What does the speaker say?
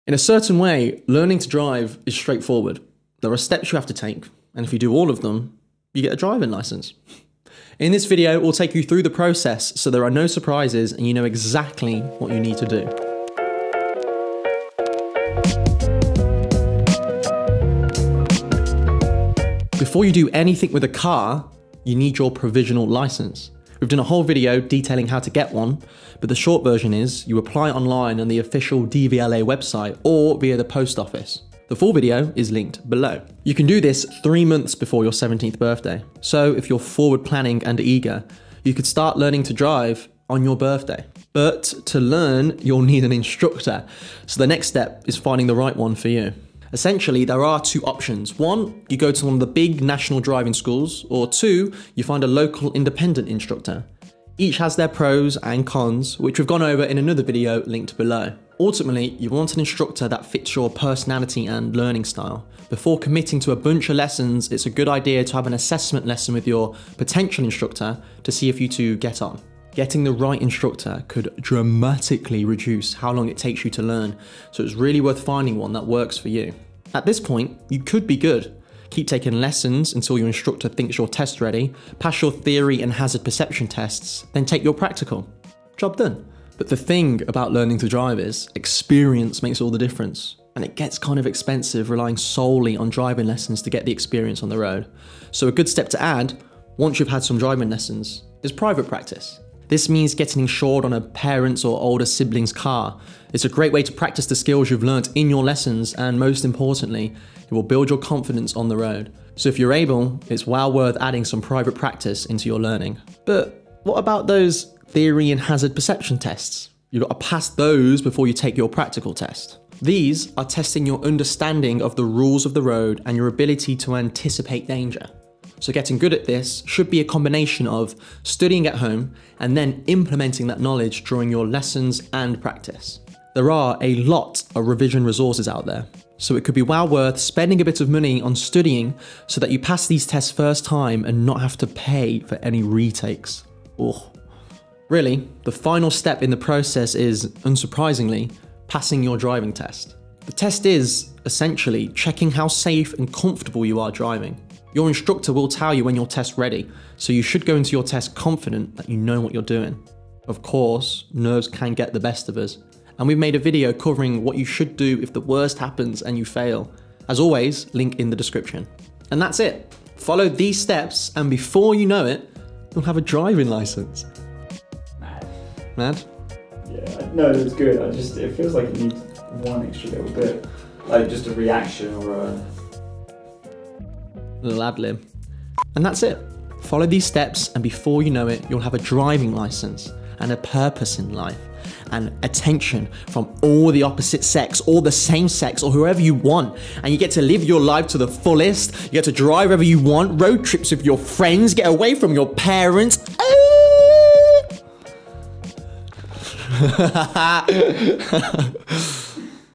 In a certain way, learning to drive is straightforward. There are steps you have to take, and if you do all of them, you get a driving license. In this video, we'll take you through the process so there are no surprises and you know exactly what you need to do. Before you do anything with a car, you need your provisional license. We've done a whole video detailing how to get one, but the short version is you apply online on the official DVLA website or via the post office. The full video is linked below. You can do this 3 months before your 17th birthday. So if you're forward planning and eager, you could start learning to drive on your birthday. But to learn, you'll need an instructor. So the next step is finding the right one for you. Essentially, there are two options. One, you go to one of the big national driving schools, or two, you find a local independent instructor. Each has their pros and cons, which we've gone over in another video linked below. Ultimately, you want an instructor that fits your personality and learning style. Before committing to a bunch of lessons, it's a good idea to have an assessment lesson with your potential instructor to see if you two get on. Getting the right instructor could dramatically reduce how long it takes you to learn, so it's really worth finding one that works for you. At this point, you could be good. Keep taking lessons until your instructor thinks you're test ready, pass your theory and hazard perception tests, then take your practical. Job done. But the thing about learning to drive is, experience makes all the difference. And it gets kind of expensive relying solely on driving lessons to get the experience on the road. So a good step to add, once you've had some driving lessons, is private practice. This means getting insured on a parent's or older sibling's car. It's a great way to practice the skills you've learnt in your lessons, and most importantly, it will build your confidence on the road. So if you're able, it's well worth adding some private practice into your learning. But what about those theory and hazard perception tests? You've got to pass those before you take your practical test. These are testing your understanding of the rules of the road and your ability to anticipate danger. So getting good at this should be a combination of studying at home and then implementing that knowledge during your lessons and practice. There are a lot of revision resources out there, so it could be well worth spending a bit of money on studying so that you pass these tests first time and not have to pay for any retakes. Ugh. Really, the final step in the process is, unsurprisingly, passing your driving test. The test is, essentially, checking how safe and comfortable you are driving. Your instructor will tell you when you're test ready, so you should go into your test confident that you know what you're doing. Of course, nerves can get the best of us, and we've made a video covering what you should do if the worst happens and you fail. As always, link in the description. And that's it. Follow these steps, and before you know it, you'll have a driving license. Mad? Yeah, no, it was good. It feels like it needs one extra little bit, like just a reaction or a little ad lib. And that's it. Follow these steps, and before you know it, you'll have a driving license and a purpose in life and attention from all the opposite sex or the same sex or whoever you want. And you get to live your life to the fullest. You get to drive wherever you want, road trips with your friends, get away from your parents. Ah!